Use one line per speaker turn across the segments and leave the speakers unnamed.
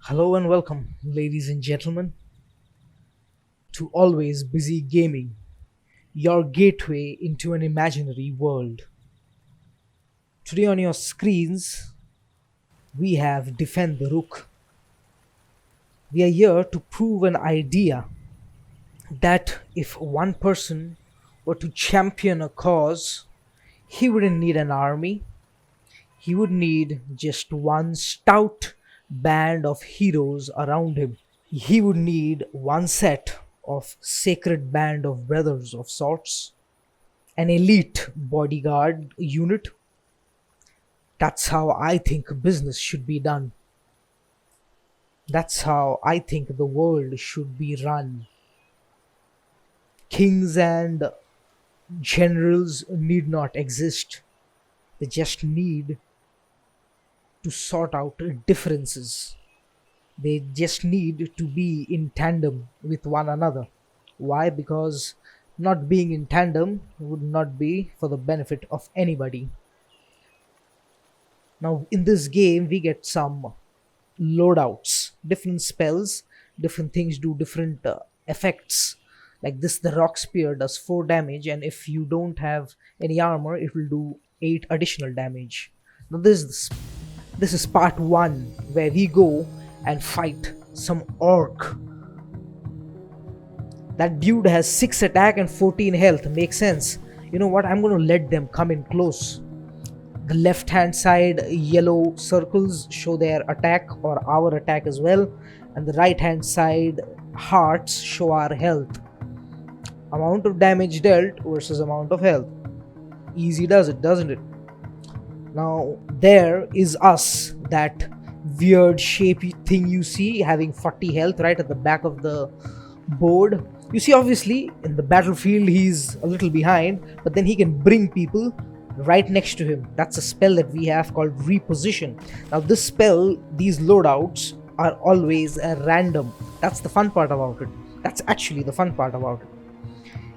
Hello and welcome, ladies and gentlemen, to Always Busy Gaming, your gateway into an imaginary world. Today on your screens, we have Defend the Rook. We are here to prove an idea that if one person were to champion a cause, he wouldn't need an army, he would need just one stout band of heroes around him. He would need one set of sacred band of brothers of sorts, an elite bodyguard unit. That's how I think business should be done. That's how I think the world should be run. Kings and generals need not exist. They just need to sort out differences. They just need to be in tandem with one another. Why? Because not being in tandem would not be for the benefit of anybody. Now, in this game, we get some loadouts, different spells, different things do different effects. Like this, the rock spear does 4 damage, and if you don't have any armor, it will do 8 additional damage. Now, this is part 1 where we go and fight some orc. That dude has 6 attack and 14 health. Makes sense. You know what? I'm going to let them come in close. The left hand side yellow circles show their attack or our attack as well, and the right hand side hearts show our health. Amount of damage dealt versus amount of health. Easy does it, doesn't it? Now there is us, that weird shapy thing you see having 40 health right at the back of the board. You see, obviously in the battlefield he's a little behind, but then he can bring people right next to him. That's a spell that we have called reposition. Now this spell, these loadouts are always random. That's the fun part about it. That's actually the fun part about it.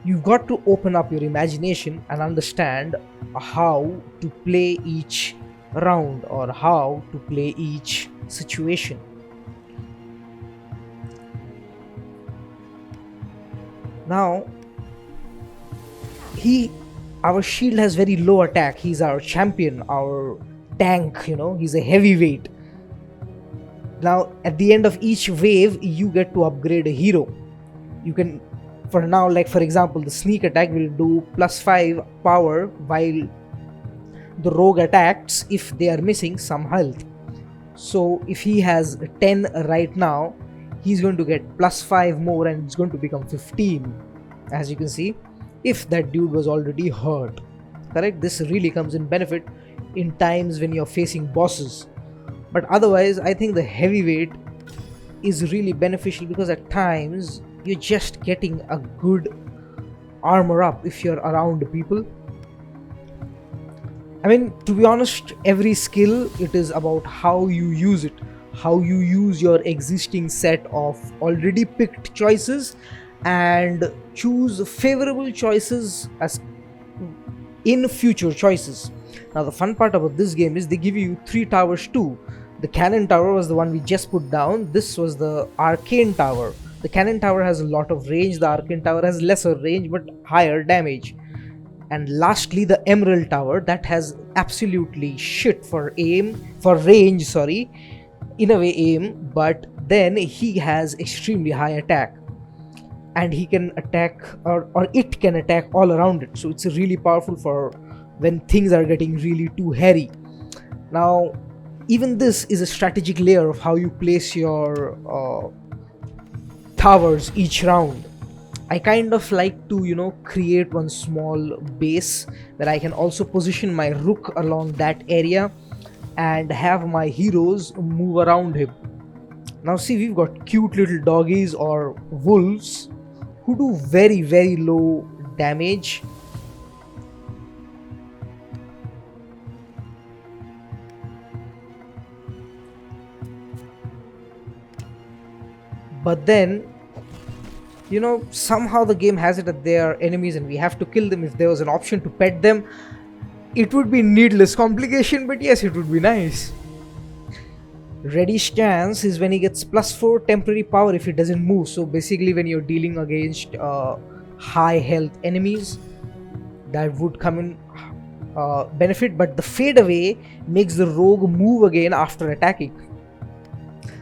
You've got to open up your imagination and understand how to play each round or how to play each situation. Now our shield has very low attack. He's our champion, our tank, he's a heavyweight. Now at the end of each wave you get to upgrade a hero. You can, for now, like for example, the sneak attack will do +5 power, while the rogue attacks if they are missing some health. So if he has 10 right now, he's going to get +5 more and it's going to become 15, as you can see, if that dude was already hurt. Correct? This really comes in benefit in times when you're facing bosses. But otherwise, I think the heavyweight is really beneficial because at times you're just getting a good armor up if you're around people. I mean, to be honest, every skill, it is about how you use it, how you use your existing set of already picked choices and choose favorable choices as in future choices. Now the fun part about this game is they give you 3 towers too. The cannon tower was the one we just put down. This was the arcane tower. The cannon tower has a lot of range, the arcane tower has lesser range but higher damage. And lastly, the emerald tower, that has absolutely shit for range, sorry, in a way aim, but then he has extremely high attack. And he can attack, or it can attack all around it. So it's really powerful for when things are getting really too hairy. Now, even this is a strategic layer of how you place your towers each round. I kind of like to, create one small base where I can also position my rook along that area and have my heroes move around him. Now see, we've got cute little doggies or wolves who do very, very low damage. But then, somehow the game has it that they are enemies and we have to kill them. If there was an option to pet them, it would be needless complication, but yes, it would be nice. Ready stance is when he gets +4 temporary power if he doesn't move. So basically when you're dealing against high health enemies, that would come in benefit. But the fade away makes the rogue move again after attacking.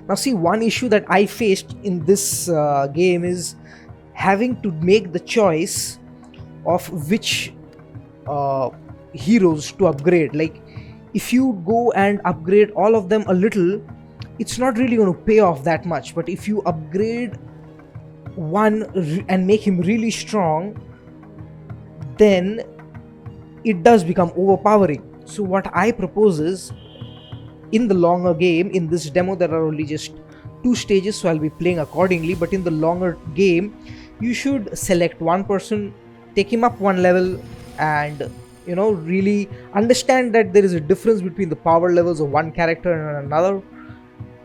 Now see, one issue that I faced in this game is having to make the choice of which heroes to upgrade. Like, if you go and upgrade all of them a little, it's not really going to pay off that much. But if you upgrade one and make him really strong, then it does become overpowering. So what I propose is, in the longer game, in this demo there are only just 2 stages, so I'll be playing accordingly. But in the longer game, you should select one person, take him up 1 level, and really understand that there is a difference between the power levels of one character and another,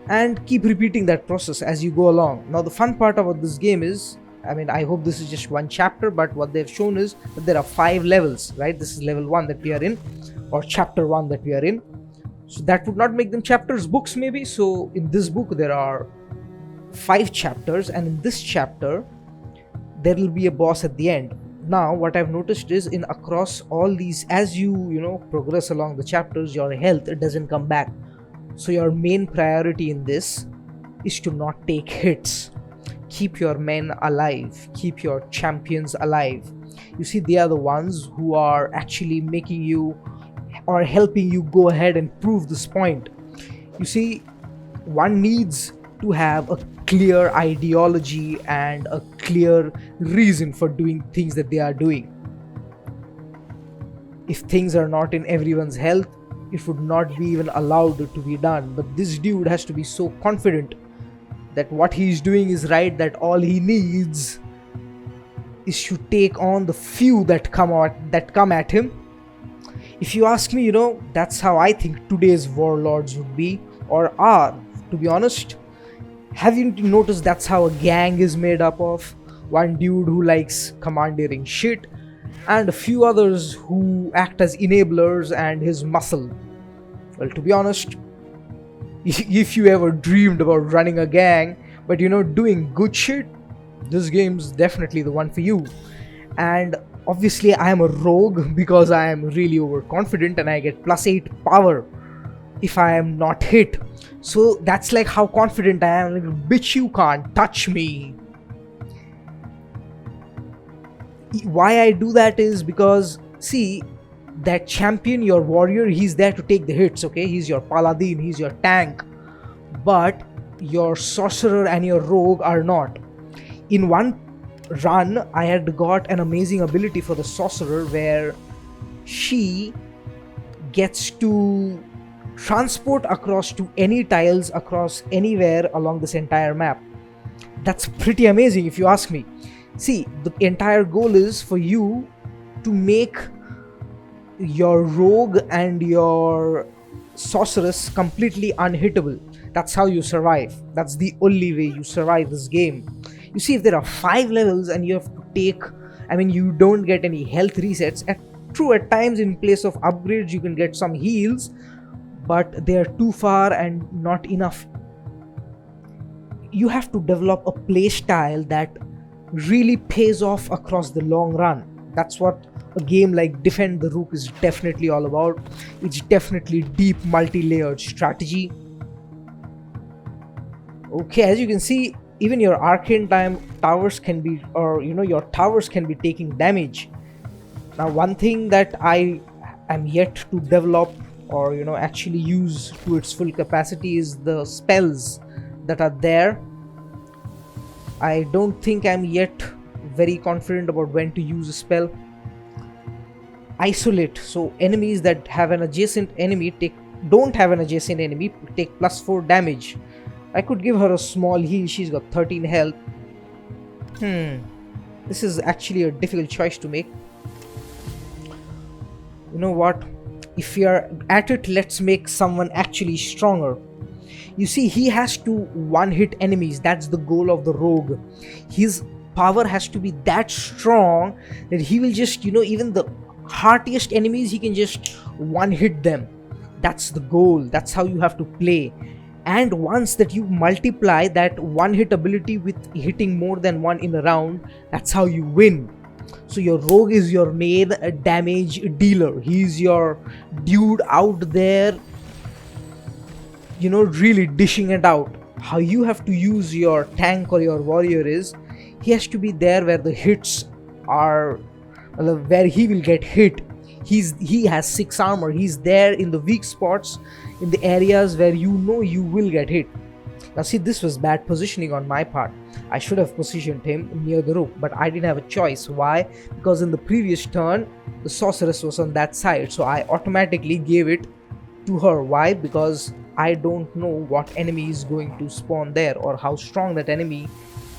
and keep repeating that process as you go along. Now the fun part about this game is, I hope this is just one chapter, but what they've shown is that there are 5 levels, right? This is level 1 that we are in, or chapter 1 that we are in. So that would not make them chapters, books maybe. So in this book there are 5 chapters, and in this chapter there will be a boss at the end. Now what I've noticed is, in across all these, as you progress along the chapters, your health doesn't come back. So your main priority in this is to not take hits. Keep your men alive, keep your champions alive. You see, they are the ones who are actually making you or helping you go ahead and prove this point. You see, one needs to have a clear ideology and a clear reason for doing things that they are doing. If things are not in everyone's health, it would not be even allowed to be done. But this dude has to be so confident that what he's doing is right, that all he needs is to take on the few that come at him. If you ask me, that's how I think today's warlords would be, or are, to be honest. Have you noticed that's how a gang is made up of? One dude who likes commandeering shit, and a few others who act as enablers and his muscle. Well, to be honest, if you ever dreamed about running a gang, but doing good shit, this game's definitely the one for you. And obviously I am a rogue because I am really overconfident, and I get +8 power if I am not hit. So that's like how confident I am. Like, bitch, you can't touch me. Why I do that is because, see, that champion, your warrior, he's there to take the hits, okay? He's your paladin, he's your tank. But your sorcerer and your rogue are not. In one run, I had got an amazing ability for the sorcerer where she gets to transport across to any tiles across anywhere along this entire map. That's pretty amazing if you ask me. See, the entire goal is for you to make your rogue and your sorceress completely unhittable. That's how you survive. That's the only way you survive this game. You see, if there are 5 levels and you have to take, you don't get any health resets. True, at times in place of upgrades you can get some heals, but they are too far and not enough. You have to develop a play style that really pays off across the long run. That's what a game like Defend the Rook is definitely all about. It's definitely deep multi-layered strategy. Okay, as you can see, even your arcane towers can be, your towers can be taking damage. Now, one thing that I am yet to develop or actually use to its full capacity is the spells that are there. I don't think I'm yet very confident about when to use a spell. Isolate, so enemies that have an adjacent enemy don't have an adjacent enemy take +4 damage. I could give her a small heal. She's got 13 health. This is actually a difficult choice to make. You know what? If we are at it, let's make someone actually stronger. You see, he has to one-hit enemies. That's the goal of the rogue. His power has to be that strong that he will just, even the heartiest enemies, he can just one-hit them. That's the goal. That's how you have to play. And once that you multiply that one hit ability with hitting more than one in a round, that's how you win. So your rogue is your main damage dealer. He's your dude out there, really dishing it out. How you have to use your tank or your warrior is, he has to be there where the hits are, where he will get hit. He has 6 armor. He's there in the weak spots, in the areas where you will get hit. Now see, this was bad positioning on my part. I should have positioned him near the rook, but I didn't have a choice. Why? Because in the previous turn the sorceress was on that side, so I automatically gave it to her. Why? Because I don't know what enemy is going to spawn there, or how strong that enemy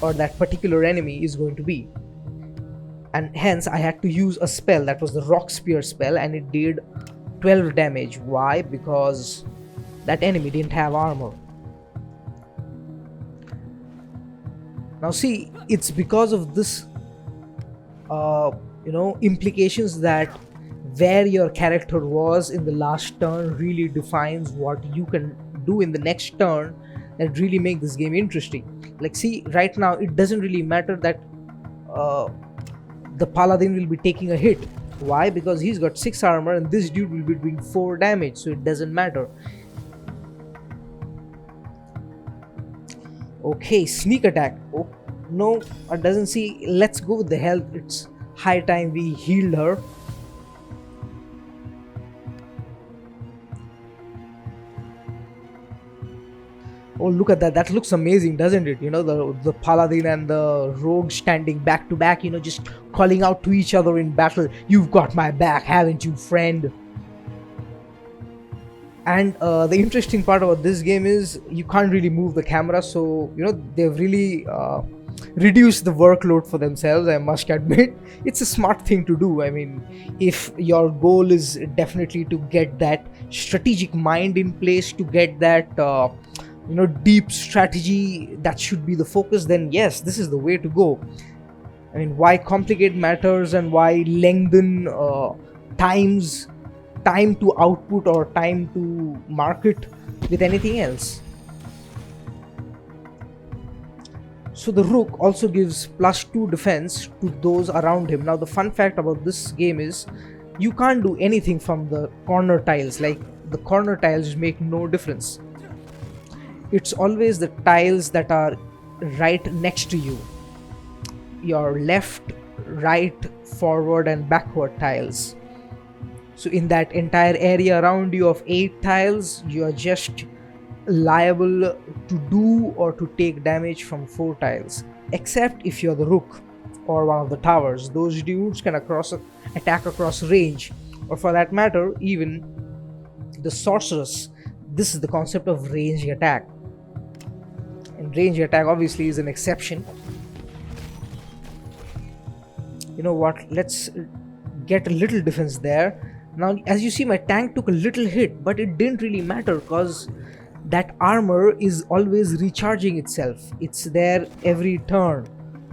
or that particular enemy is going to be. And hence I had to use a spell that was the rock spear spell, and it did 12 damage. Why? Because that enemy didn't have armor. Now see, it's because of this implications that where your character was in the last turn really defines what you can do in the next turn, that really make this game interesting. Like see, right now it doesn't really matter that the paladin will be taking a hit. Why? Because he's got 6 armor and this dude will be doing 4 damage, so it doesn't matter. Okay, sneak attack. Oh no, it doesn't see. Let's go with the health. It's high time we healed her. Oh, look at that. That looks amazing, doesn't it? The paladin and the rogue standing back to back, just calling out to each other in battle. You've got my back, haven't you, friend? And the interesting part about this game is you can't really move the camera, so they've really reduced the workload for themselves, I must admit. It's a smart thing to do. I mean, if your goal is definitely to get that strategic mind in place, to get that deep strategy, that should be the focus, then yes, this is the way to go. I mean, why complicate matters and why lengthen time to output or time to market with anything else? So the rook also gives +2 defense to those around him. Now the fun fact about this game is you can't do anything from the corner tiles. Like, the corner tiles make no difference. It's always the tiles that are right next to you, your left, right, forward and backward tiles. So in that entire area around you of 8 tiles, you are just liable to do or to take damage from 4 tiles, except if you're the rook or one of the towers. Those dudes can attack across range, or for that matter even the sorceress. This is the concept of ranged attack, and ranged attack obviously is an exception. You know what, let's get a little defense there. Now as you see, my tank took a little hit, but it didn't really matter because that armor is always recharging itself. It's there every turn.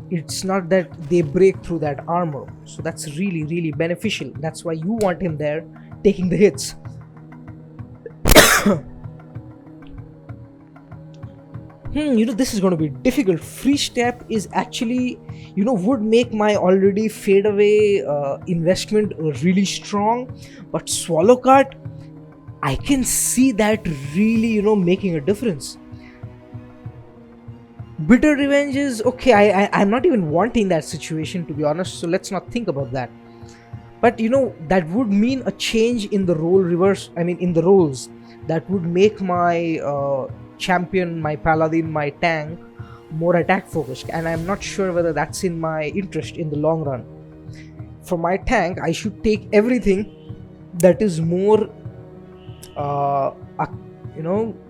It's not that they break through that armor, so that's really, really beneficial. That's why you want him there taking the hits. This is going to be difficult. Free step is actually, would make my already fade away investment really strong, but swallow cut, I can see that really, making a difference. Bitter revenge is okay. I'm not even wanting that situation, to be honest, so let's not think about that. But that would mean a change in the role reverse. I mean, in the roles, that would make my champion, my paladin, my tank more attack focused, and I'm not sure whether that's in my interest in the long run. For my tank, I should take everything that is more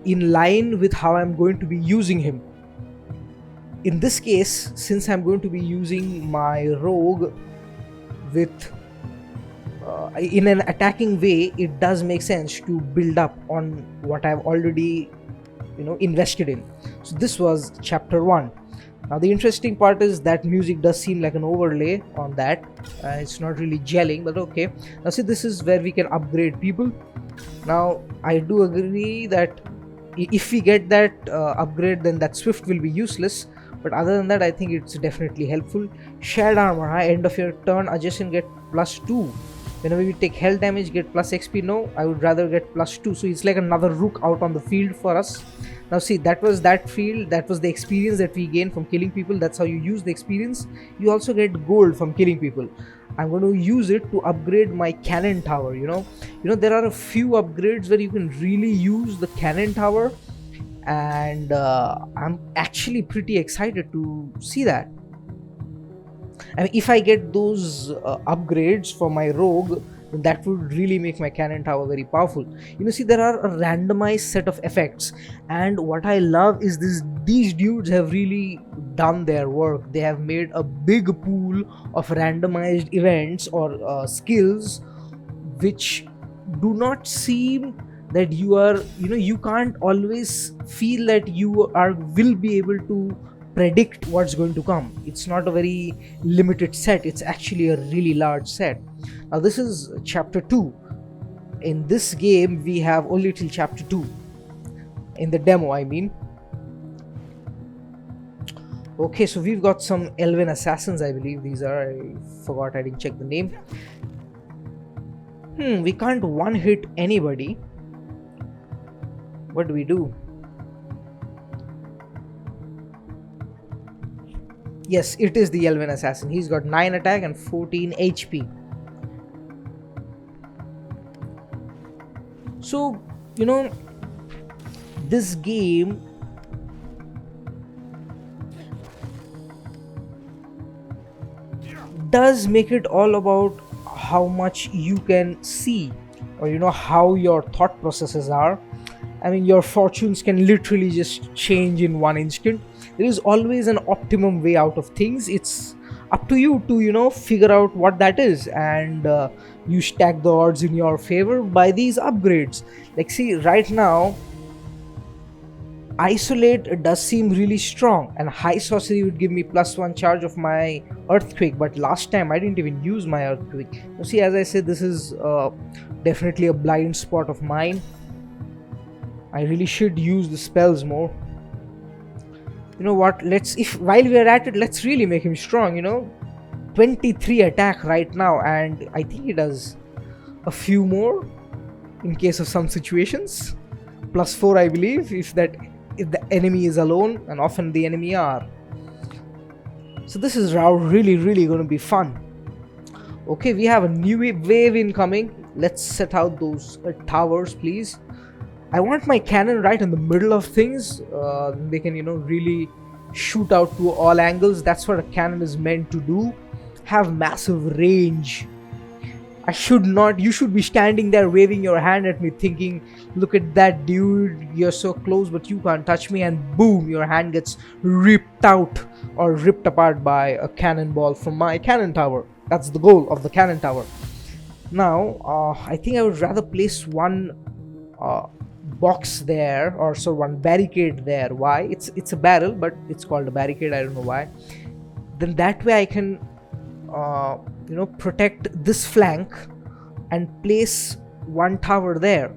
in line with how I'm going to be using him. In this case, since I'm going to be using my rogue with in an attacking way, it does make sense to build up on what I've already invested in. So this was chapter 1. Now the interesting part is that music does seem like an overlay on that. It's not really gelling, but okay. Now see, this is where we can upgrade people. Now I do agree that If we get that upgrade, then that swift will be useless, but other than that I think it's definitely helpful. Shared armor, end of your turn adjacent get +2. Whenever you take hell damage, get plus XP. No, I would rather get +2. So it's like another rook out on the field for us. Now see, that was that field, that was the experience that we gained from killing people. That's how you use the experience. You also get gold from killing people. I'm going to use it to upgrade my cannon tower. There are a few upgrades where you can really use the cannon tower, and I'm actually pretty excited to see that. I mean, if I get those upgrades for my rogue, then that would really make my cannon tower very powerful. See, there are a randomized set of effects, and what I love is these dudes have really done their work. They have made a big pool of randomized events or skills which do not seem that you can't always feel that you will be able to predict what's going to come. It's not a very limited set, it's actually a really large set. Now this is chapter 2. In this game we have only till chapter 2 in the demo, I mean. Okay, so we've got some elven assassins, I believe these are. I forgot, I didn't check the name. We can't one hit anybody. What do we do? Yes, it is the elven assassin. He's got 9 attack and 14 HP. So, this game does make it all about how much you can see, or how your thought processes are. I mean, your fortunes can literally just change in one instant. There is always an optimum way out of things. It's up to you to figure out what that is, and you stack the odds in your favor by these upgrades. Like, see, right now isolate does seem really strong, and high sorcery would give me +1 charge of my earthquake, but last time I didn't even use my earthquake. You see, as I said, this is definitely a blind spot of mine. I really should use the spells more. You know what, while we are at it, let's really make him strong. 23 attack right now, and I think he does a few more in case of some situations. +4, I believe, if the enemy is alone, and often the enemy are. So this is really going to be fun. Okay, we have a new wave incoming. Let's set out those towers, please. I want my cannon right in the middle of things. They can really shoot out to all angles. That's what a cannon is meant to do. Have massive range. You should be standing there waving your hand at me thinking, look at that dude, you're so close but you can't touch me, and boom, your hand gets ripped out or ripped apart by a cannonball from my cannon tower. That's the goal of the cannon tower. Now I think I would rather place one box there, or so one barricade there. Why? It's a barrel, but it's called a barricade, I don't know why. Then that way I can protect this flank and place one tower there.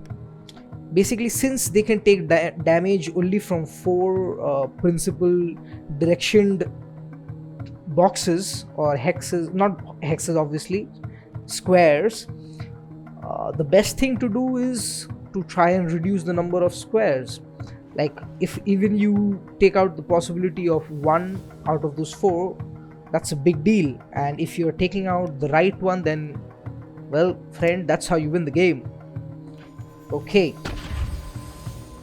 Basically, since they can take damage only from 4 principal directioned boxes or hexes, not hexes obviously, squares, the best thing to do is to try and reduce the number of squares. Like, if even you take out the possibility of 1 out of those 4, that's a big deal. And if you're taking out the right one, then, well, friend, that's how you win the game. Okay,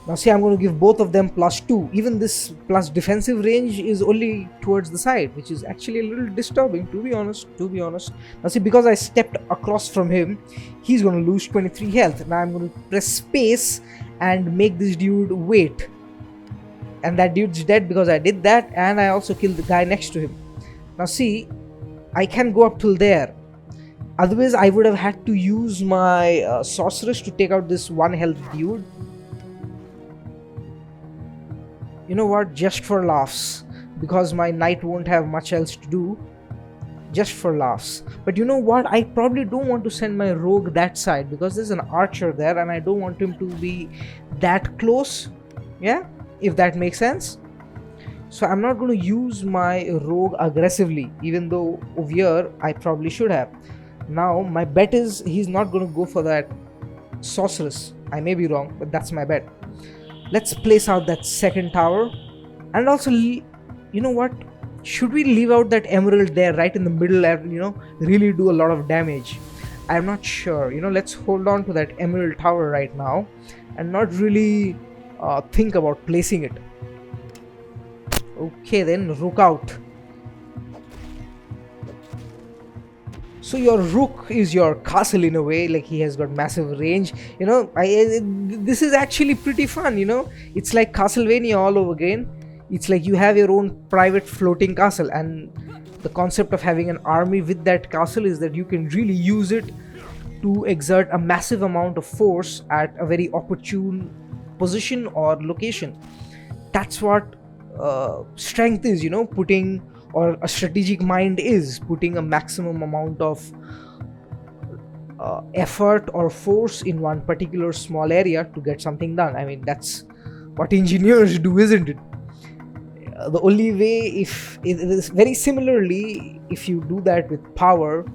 now see, I'm going to give both of them +2. Even this plus defensive range is only towards the side, which is actually a little disturbing, to be honest. Now see, because I stepped across from him, he's going to lose 23 health. Now I'm going to press space and make this dude wait, and that dude's dead because I did that, and I also killed the guy next to him. Now see, I can go up till there. Otherwise I would have had to use my sorceress to take out this 1 health dude. You know what, just for laughs, because my knight won't have much else to do, just for laughs. But you know what, I probably don't want to send my rogue that side, because there's an archer there and I don't want him to be that close. Yeah, if that makes sense. So I'm not going to use my rogue aggressively, even though over here I probably should have. Now my bet is he's not going to go for that sorceress. I may be wrong, but that's my bet. Let's place out that second tower. And also, you know what? Should we leave out that emerald there right in the middle and, really do a lot of damage? I'm not sure. Let's hold on to that emerald tower right now and not really think about placing it. Okay, then rook out. So your rook is your castle in a way, like he has got massive range. This is actually pretty fun. It's like Castlevania all over again. It's like you have your own private floating castle, and the concept of having an army with that castle is that you can really use it to exert a massive amount of force at a very opportune position or location. That's what strength is, putting, or a strategic mind is putting a maximum amount of effort or force in one particular small area to get something done. I mean, that's what engineers do, isn't it? The only way, if it is very similarly, if you do that with power,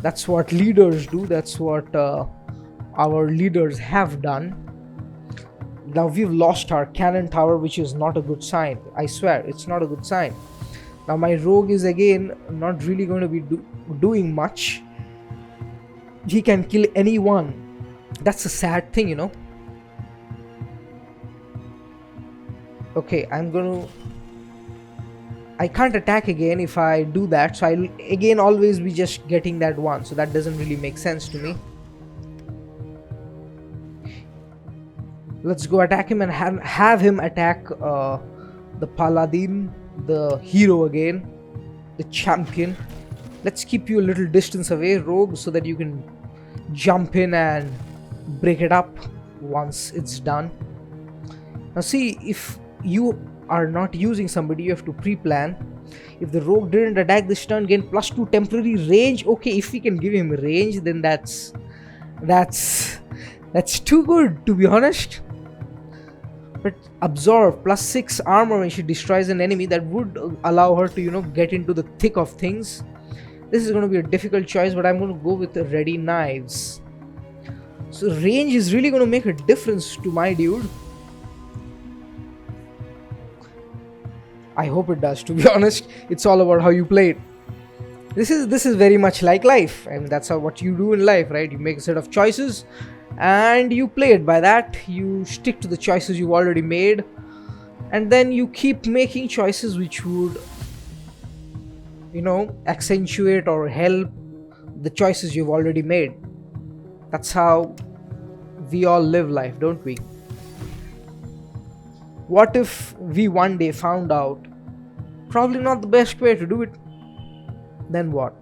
that's what leaders do. That's what our leaders have done. Now we've lost our cannon tower, which is not a good sign. I swear, it's not a good sign. Now my rogue is again not really going to be doing much. He can kill anyone. That's a sad thing, Okay, I can't attack again if I do that, so I'll again always be just getting that one, so that doesn't really make sense to me. Let's go attack him and have him attack the paladin, the hero again, the champion. Let's keep you a little distance away, rogue, so that you can jump in and break it up once it's done. Now see, if you are not using somebody, you have to pre-plan. If the rogue didn't attack this turn, gain +2 temporary range. Okay, if we can give him range, then that's too good, to be honest. But absorb +6 armor when she destroys an enemy, that would allow her to get into the thick of things. This is going to be a difficult choice, but I'm going to go with the ready knives. So range is really going to make a difference to my dude. I hope it does, to be honest. It's all about how you play it. This is very much like life, and that's what you do in life, right? You make a set of choices and you play it by that. You stick to the choices you've already made, and then you keep making choices which would accentuate or help the choices you've already made. That's how we all live life, don't we? What if we one day found out probably not the best way to do it? Then what?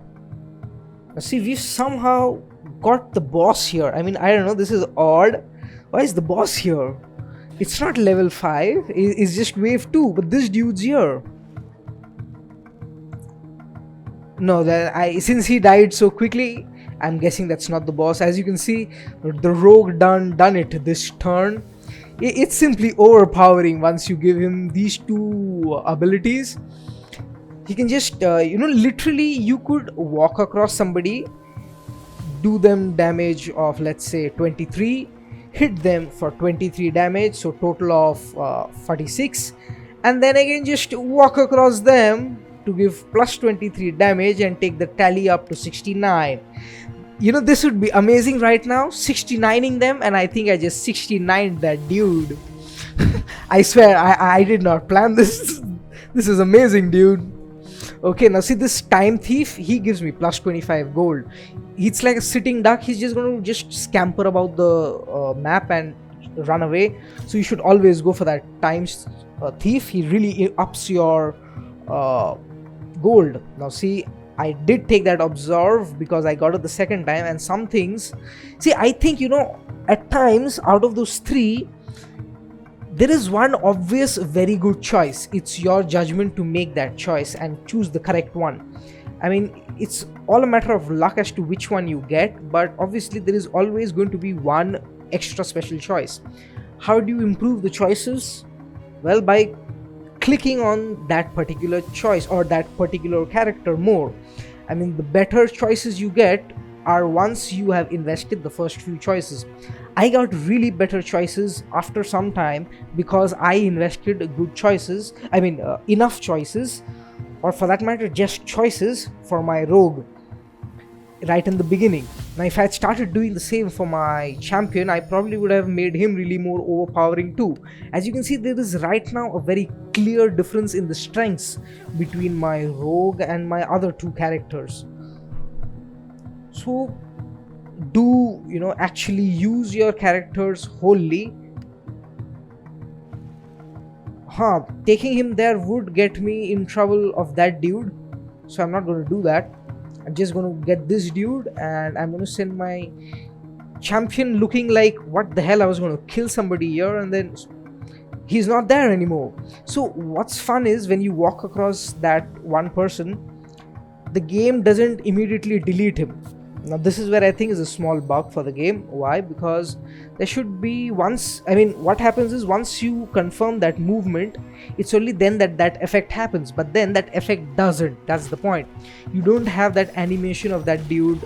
Now see, we somehow got the boss here. I mean, I don't know, this is odd. Why is the boss here? It's not level 5, it's just wave 2, but this dude's here. No, since he died so quickly, I'm guessing that's not the boss. As you can see, the rogue done it this turn. It's simply overpowering once you give him these two abilities. He can just, literally you could walk across somebody, do them damage of, let's say, 23, hit them for 23 damage, so total of 46, and then again just walk across them to give plus 23 damage and take the tally up to 69. This would be amazing right now, 69ing them, and I think I just 69'd that dude. I swear, I did not plan this. This is amazing, dude. Okay, now see this time thief, he gives me plus 25 gold. It's like a sitting duck. He's just going to just scamper about the map and run away. So you should always go for that time thief. He really ups your gold. Now see, I did take that observe because I got it the second time, and some things, see, I think, at times out of those 3, there is one obvious very good choice. It's your judgment to make that choice and choose the correct one. I mean, it's all a matter of luck as to which one you get, but obviously there is always going to be one extra special choice. How do you improve the choices? Well, by clicking on that particular choice or that particular character more. I mean, the better choices you get are once you have invested the first few choices. I got really better choices after some time because I invested good choices. I mean, enough choices, or for that matter, just choices for my rogue right in the beginning. Now, if I had started doing the same for my champion, I probably would have made him really more overpowering too. As you can see, there is right now a very clear difference in the strengths between my rogue and my other two characters. So, do actually use your characters wholly. Taking him there would get me in trouble of that dude, so I'm not going to do that. I'm just going to get this dude and I'm going to send my champion looking like what the hell, I was going to kill somebody here, and then he's not there anymore. So what's fun is when you walk across that one person, the game doesn't immediately delete him. Now this is where I think is a small bug for the game. Why? Because there should be what happens is once you confirm that movement, it's only then that effect happens, but then that effect doesn't. That's the point. You don't have that animation of that dude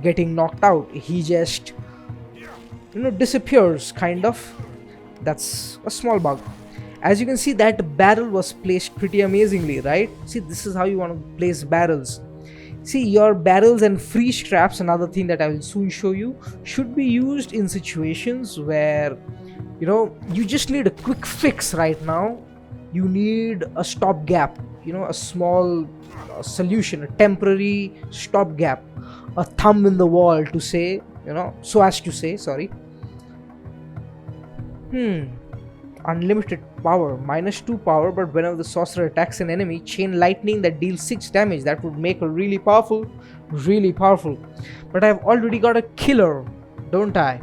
getting knocked out. He just disappears kind of. That's a small bug. As you can see, that barrel was placed pretty amazingly, right? See, this is how you want to place barrels. See, your barrels and freeze traps, another thing that I will soon show you, should be used in situations where you just need a quick fix right now. You need a stopgap, a small solution, a temporary stopgap, a thumb in the wall to say, so as to say, sorry. Unlimited power, -2 power, but whenever the sorcerer attacks an enemy, chain lightning that deals 6 damage. That would make her really powerful. But I've already got a killer, don't I?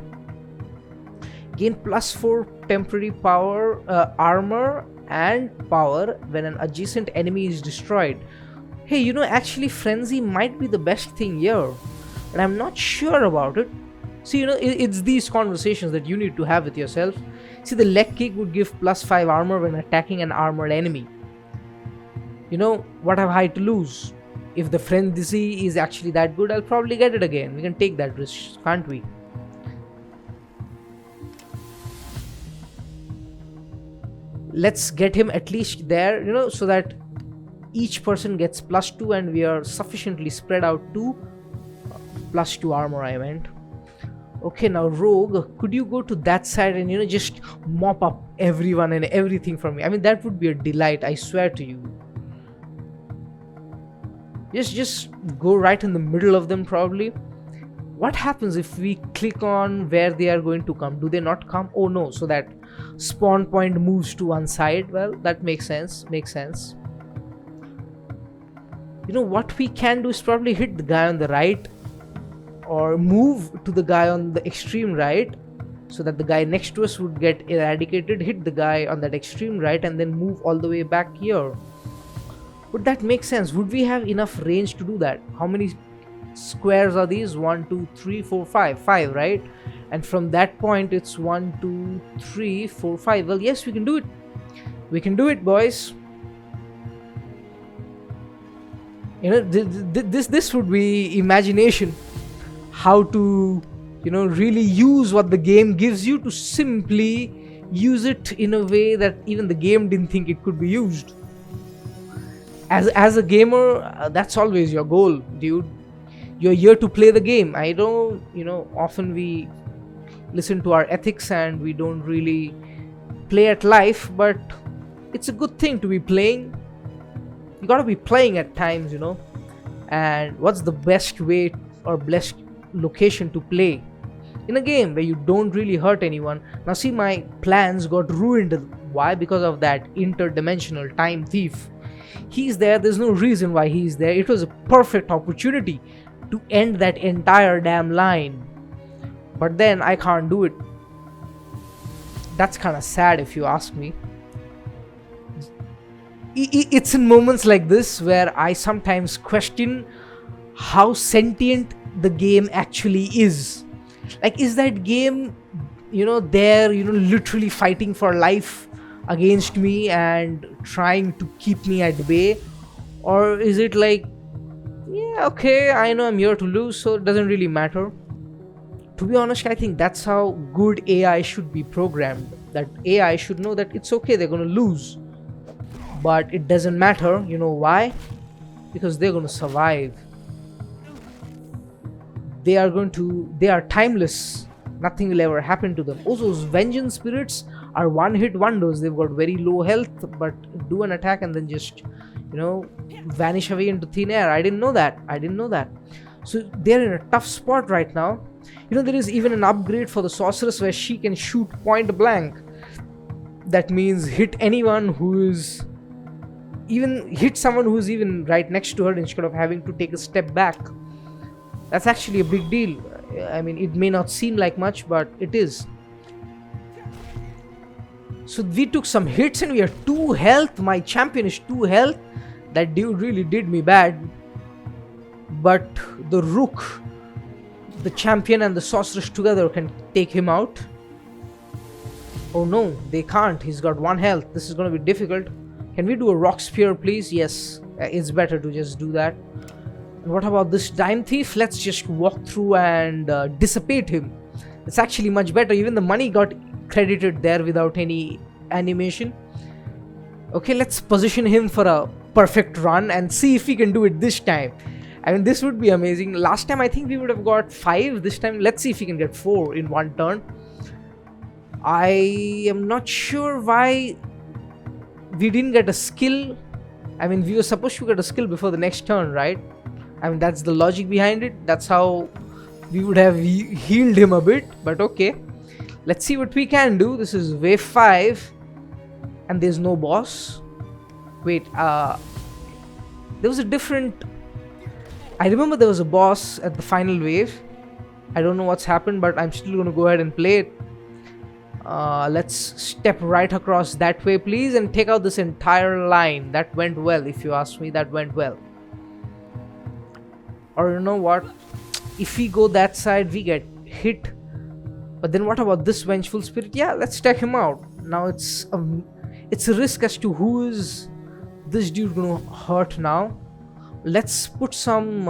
Gain +4 temporary power, armor and power when an adjacent enemy is destroyed. Hey, actually Frenzy might be the best thing here, and I'm not sure about it. See, it's these conversations that you need to have with yourself. See, the leg kick would give +5 armor when attacking an armored enemy. What have I to lose? If the frenzy is actually that good, I'll probably get it again. We can take that risk, can't we? Let's get him at least there, so that each person gets +2 and we are sufficiently spread out to +2 armor, I meant. Okay, now Rogue, could you go to that side and just mop up everyone and everything for me? I mean, that would be a delight, I swear to you. Just go right in the middle of them probably. What happens if we click on where they are going to come? Do they not come? Oh no, so that spawn point moves to one side. Well, that makes sense. What we can do is probably hit the guy on the right, or move to the guy on the extreme right, so that the guy next to us would get eradicated, hit the guy on that extreme right, and then move all the way back here. Would that make sense? Would we have enough range to do that? How many squares are these? 1, 2, 3, 4, 5. 5, right? And from that point it's 1, 2, 3, 4, 5. Well, yes, we can do it. We can do it, boys. This would be imagination. How to really use what the game gives you to simply use it in a way that even the game didn't think it could be used. As a gamer, that's always your goal, dude. You're here to play the game. I don't often we listen to our ethics and we don't really play at life, but it's a good thing to be playing. You gotta be playing at times, and what's the best way or best location to play? In a game where you don't really hurt anyone. Now see, my plans got ruined. Why? Because of that interdimensional time thief. He's there, there's no reason why he's there. It was a perfect opportunity to end that entire damn line, but then I can't do it. That's kind of sad if you ask me. It's in moments like this where I sometimes question how sentient the game actually is. Like, is that game they're literally fighting for life against me and trying to keep me at bay? Or is it like, yeah, okay, I know I'm here to lose, so it doesn't really matter? To be honest, I think that's how good AI should be programmed. That AI should know that it's okay, they're gonna lose, but it doesn't matter. You know why? Because they're gonna survive. They are timeless. Nothing will ever happen to them. Also, those vengeance spirits are one hit wonders. They've got very low health, but do an attack and then just vanish away into thin air. I didn't know that. So they're in a tough spot right now. There is even an upgrade for the sorceress where she can shoot point blank. That means hit someone who's even right next to her instead of having to take a step back. That's actually a big deal. I mean, it may not seem like much, but it is. So we took some hits and we are 2 health. My champion is 2 health. That dude really did me bad. But the rook, the champion and the sorceress together can take him out. Oh no, they can't. He's got 1 health. This is going to be difficult. Can we do a rock spear, please? Yes, it's better to just do that. And what about this dime thief? Let's just walk through and dissipate him. It's actually much better. Even the money got credited there without any animation. Okay, let's position him for a perfect run and see if we can do it this time. I mean, this would be amazing. Last time I think we would have got 5. This time let's see if we can get 4 in 1 turn. I am not sure why we didn't get a skill. I mean, we were supposed to get a skill before the next turn, right? I mean, that's the logic behind it. That's how we would have healed him a bit. But okay, let's see what we can do. This is wave 5 and there's no boss. Wait, there was a different... I remember there was a boss at the final wave. I don't know what's happened, but I'm still going to go ahead and play it. Let's step right across that way, please, and take out this entire line. That went well, if you ask me. That went well. Or you know what? If we go that side, we get hit. But then what about this vengeful spirit? Yeah, let's take him out. Now it's a risk as to who is this dude gonna hurt now. Let's put some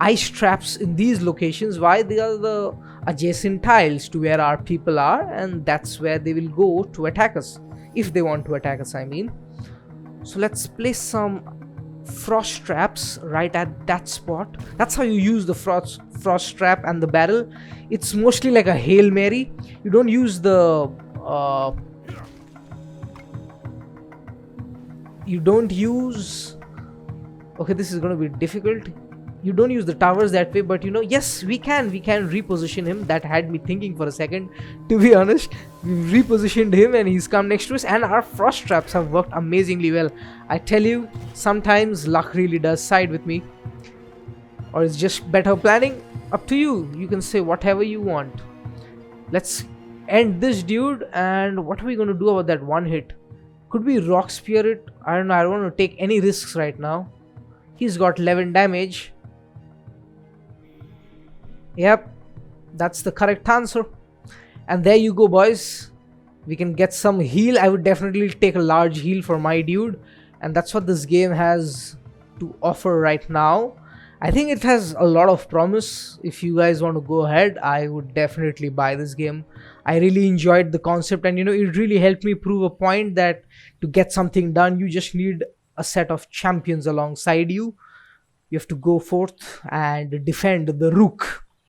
ice traps in these locations. Why? They are the adjacent tiles to where our people are, and that's where they will go to attack us. If they want to attack us, I mean. So let's place some frost traps right at that spot. That's how you use the frost trap and the barrel. It's mostly like a Hail Mary. You don't use the okay, this is going to be difficult. You don't use the towers that way, but yes, we can reposition him. That had me thinking for a second, to be honest. We repositioned him and he's come next to us, and our frost traps have worked amazingly well. I tell you, sometimes luck really does side with me, or it's just better planning. Up to you. You can say whatever you want. Let's end this dude. And what are we going to do about that 1 hit? Could we rock spear it? I don't know. I don't want to take any risks right now. He's got 11 damage. Yep, that's the correct answer. And there you go, boys. We can get some heal. I would definitely take a large heal for my dude, and that's what this game has to offer right now. I think it has a lot of promise. If you guys want to go ahead, I would definitely buy this game. I really enjoyed the concept, and it really helped me prove a point that to get something done, you just need a set of champions alongside you. You have to go forth and defend the Rook.